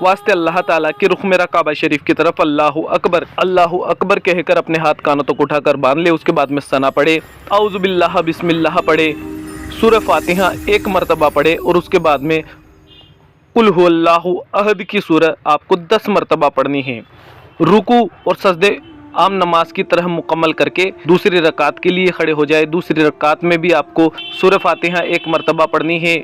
واسطے اللہ تعالیٰ کے رخ میرا کعبہ شریف کی طرف اللہ اکبر کہہ کر اپنے ہاتھ کانوں تک اٹھا کر باندھ لے۔ اس کے بعد میں ثنا پڑھے، اعوذ باللہ بسم اللہ پڑھے، سورہ فاتحہ ایک مرتبہ پڑھے، اور اس کے بعد میں قل هو اللہ احد کی سورہ آپ کو 10 مرتبہ پڑھنی ہے۔ رکوع اور سجدے عام نماز کی طرح مکمل کر کے دوسری رکعت کے لیے کھڑے ہو جائے۔ دوسری رکعت میں بھی آپ کو سورہ فاتحہ ایک مرتبہ پڑھنی ہے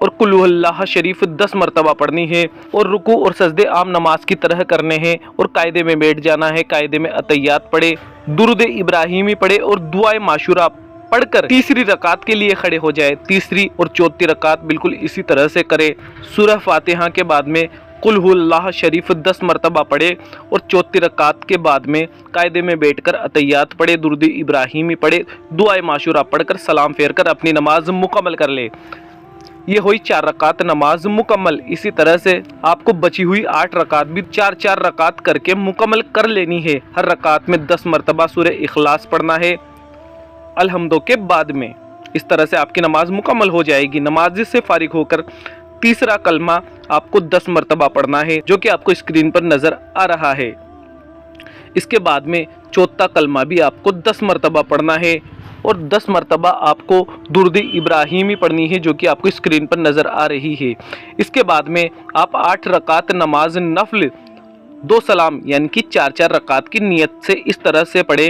اور قل هو اللہ شریف 10 مرتبہ پڑھنی ہے، اور رکوع اور سجدے عام نماز کی طرح کرنے ہیں، اور قاعدے میں بیٹھ جانا ہے۔ قاعدے میں اتحیات پڑھے، درود ابراہیمی پڑھے، اور دعائے معشورہ پڑھ کر تیسری رکعت کے لیے کھڑے ہو جائے۔ تیسری اور چوتھی رکعت بالکل اسی طرح سے کرے۔ سورہ فاتحہ کے بعد میں قل هو اللہ شریف 10 مرتبہ پڑھے، اور چوتھی رکعت کے بعد میں قاعدے میں بیٹھ کر اتحیات پڑھے، درود ابراہیمی پڑھے، دعائے معشورہ پڑھ کر سلام پھیر کر اپنی نماز مکمل کر لے۔ یہ ہوئی 4 رکعت نماز مکمل۔ اسی طرح سے آپ کو بچی ہوئی 8 رکعت بھی 4 رکعت کر کے مکمل کر لینی ہے۔ ہر رکعت میں 10 مرتبہ سورہ اخلاص پڑھنا ہے الحمدو کے بعد میں۔ اس طرح سے آپ کی نماز مکمل ہو جائے گی۔ نماز سے فارغ ہو کر تیسرا کلمہ آپ کو 10 مرتبہ پڑھنا ہے، جو کہ آپ کو اسکرین پر نظر آ رہا ہے۔ اس کے بعد میں چوتھا کلمہ بھی آپ کو 10 مرتبہ پڑھنا ہے، اور 10 مرتبہ آپ کو درود ابراہیمی پڑھنی ہے، جو کہ آپ کو اسکرین پر نظر آ رہی ہے۔ اس کے بعد میں آپ 8 رکعت نماز نفل 2 سلام یعنی کہ 4 رکعت کی نیت سے اس طرح سے پڑھے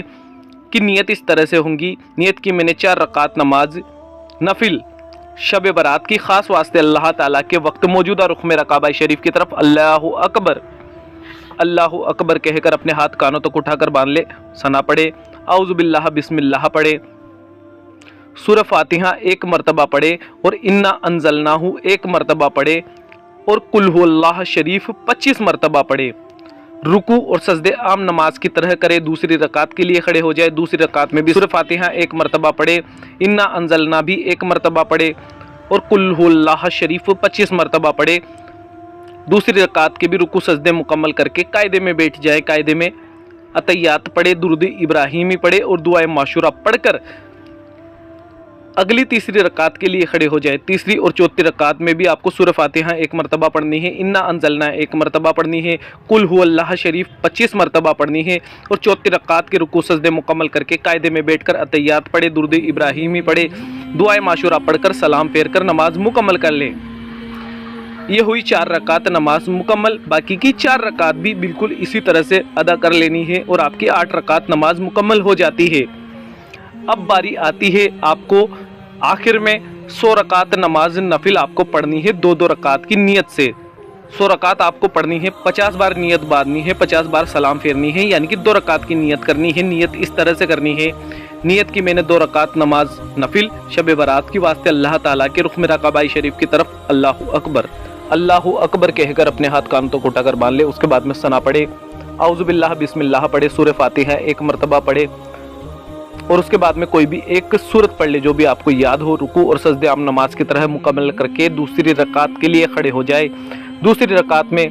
کہ نیت اس طرح سے ہوں گی۔ نیت کی میں نے 4 رکعت نماز نفل شب برات کی خاص واسطے اللہ تعالیٰ کے وقت موجودہ رخ میرا کعبہ شریف کی طرف اللہ اکبر کہہ کر اپنے ہاتھ کانوں تک اٹھا کر باندھ لے۔ ثنا پڑھے، اعوذ باللہ بسم اللہ پڑھے، سورہ فاتحہ ایک مرتبہ پڑھے، اور انا انزلناہ ایک مرتبہ پڑھے، اور قل هو اللہ شریف 25 مرتبہ پڑھے۔ رکوع اور سجدے عام نماز کی طرح کرے۔ دوسری رکعت کے لیے کھڑے ہو جائے۔ دوسری رکعت میں بھی سورہ فاتحہ ایک مرتبہ پڑھے، انا انزلنا بھی ایک مرتبہ پڑھے، اور قل هو اللہ شریف 25 مرتبہ پڑھے۔ دوسری رکعت کے بھی رکوع سجدے مکمل کر کے قاعدے میں بیٹھ جائے۔ قاعدے میں اتحیات پڑھے، درود ابراہیمی پڑھے، اور دعائے معشورہ پڑھ کر اگلی تیسری رکعت کے لیے کھڑے ہو جائے۔ تیسری اور چوتھی رکعت میں بھی آپ کو سورہ فاتحہ ایک مرتبہ پڑھنی ہے، انا انزلنا ایک مرتبہ پڑھنی ہے، قل هو اللہ شریف 25 مرتبہ پڑھنی ہے، اور چوتھی رکعت کے رکوع سجدے مکمل کر کے قاعدے میں بیٹھ کر اتحیات پڑھے، درود ابراہیمی پڑھے، دعائے معشورہ پڑھ کر سلام پھیر کر نماز مکمل کر لیں۔ یہ ہوئی 4 رکعت نماز مکمل۔ باقی کی 4 رکعت بھی بالکل اسی طرح سے ادا کر لینی ہے، اور آپ کی 8 رکعت نماز مکمل ہو جاتی ہے۔ اب باری آتی ہے آپ کو آخر میں 100 رکعت نماز نفل آپ کو پڑھنی ہے 2 رکعت کی نیت سے۔ 100 رکعت آپ کو پڑھنی ہے، 50 بار نیت باندھنی ہے، 50 بار سلام پھیرنی ہے، یعنی کہ 2 رکعت کی نیت کرنی ہے۔ نیت اس طرح سے کرنی ہے، نیت کی میں نے 2 رکعت نماز نفل شب برات کی واسطے اللہ تعالیٰ کے رخ میرا کعبہ شریف کی طرف اللہ اکبر کہہ کر اپنے ہاتھ کانوں تک اٹھا کر باندھ لے۔ اس کے بعد میں ثنا پڑھے، اعوذ باللہ بسم اللہ پڑھے، سورہ فاتحہ ایک مرتبہ پڑھے، اور اس کے بعد میں کوئی بھی ایک سورت پڑھ لے جو بھی آپ کو یاد ہو۔ رکوع اور سجدے عام نماز کی طرح مکمل کر کے دوسری رکعت کے لیے کھڑے ہو جائے۔ دوسری رکعت میں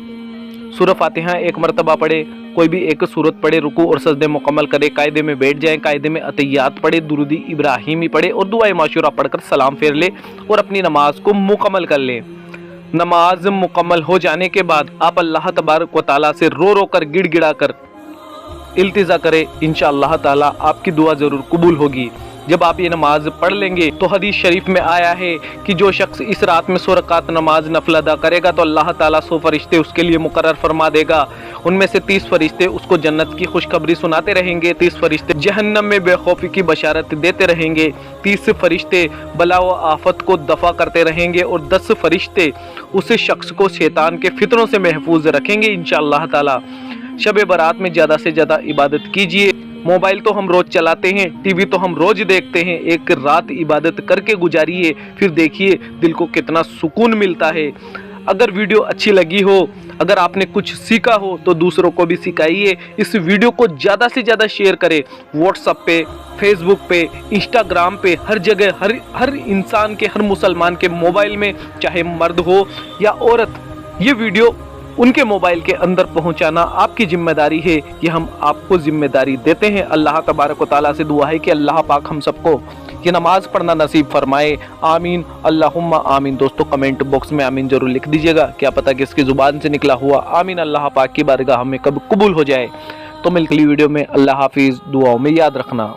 سورہ فاتحہ ایک مرتبہ پڑھے، کوئی بھی ایک سورت پڑھے، رکوع اور سجدے مکمل کرے، قاعدے میں بیٹھ جائیں، قاعدے میں اتحیات پڑھے، درود ابراہیمی پڑھے، اور دعائے معشورہ پڑھ کر سلام پھیر لے، اور اپنی نماز کو مکمل کر لیں۔ نماز مکمل ہو جانے کے بعد آپ اللہ تبارک و تعالیٰ سے رو کر گڑ گڑا کر التجا کرے، انشاءاللہ تعالیٰ آپ کی دعا ضرور قبول ہوگی۔ جب آپ یہ نماز پڑھ لیں گے تو حدیث شریف میں آیا ہے کہ جو شخص اس رات میں 100 رکعت نماز نفل ادا کرے گا تو اللہ تعالیٰ 100 فرشتے اس کے لیے مقرر فرما دے گا۔ ان میں سے 30 فرشتے اس کو جنت کی خوشخبری سناتے رہیں گے، 30 فرشتے جہنم میں بے خوفی کی بشارت دیتے رہیں گے، 30 فرشتے بلا و آفت کو دفع کرتے رہیں گے، اور 10 فرشتے اس شخص کو شیطان کے فتنوں سے محفوظ رکھیں گے انشاءاللہ تعالیٰ۔ شب برات میں زیادہ سے زیادہ عبادت کیجیے۔ موبائل تو ہم روز چلاتے ہیں، ٹی وی تو ہم روز دیکھتے ہیں، ایک رات عبادت کر کے گزاریے، پھر دیکھیے دل کو کتنا سکون ملتا ہے۔ اگر ویڈیو اچھی لگی ہو، اگر آپ نے کچھ سیکھا ہو تو دوسروں کو بھی سکھائیے۔ اس ویڈیو کو زیادہ سے زیادہ شیئر کریں، واٹس ایپ پہ، فیس بک پہ، انسٹاگرام پہ، ہر جگہ، ہر انسان کے، ہر مسلمان کے موبائل میں، چاہے مرد ہو یا عورت، یہ ویڈیو ان کے موبائل کے اندر پہنچانا آپ کی ذمہ داری ہے۔ یہ ہم آپ کو ذمہ داری دیتے ہیں۔ اللہ تبارک و تعالیٰ سے دعا ہے کہ اللہ پاک ہم سب کو یہ نماز پڑھنا نصیب فرمائے، آمین اللہم آمین۔ دوستو کمنٹ باکس میں آمین ضرور لکھ دیجیے گا، کیا پتہ کہ اس کی زبان سے نکلا ہوا آمین اللہ پاک کی بارگاہ میں کب قبول ہو جائے۔ تو ملتے ہیں اگلی ویڈیو میں، اللہ حافظ، دعاؤں میں یاد رکھنا۔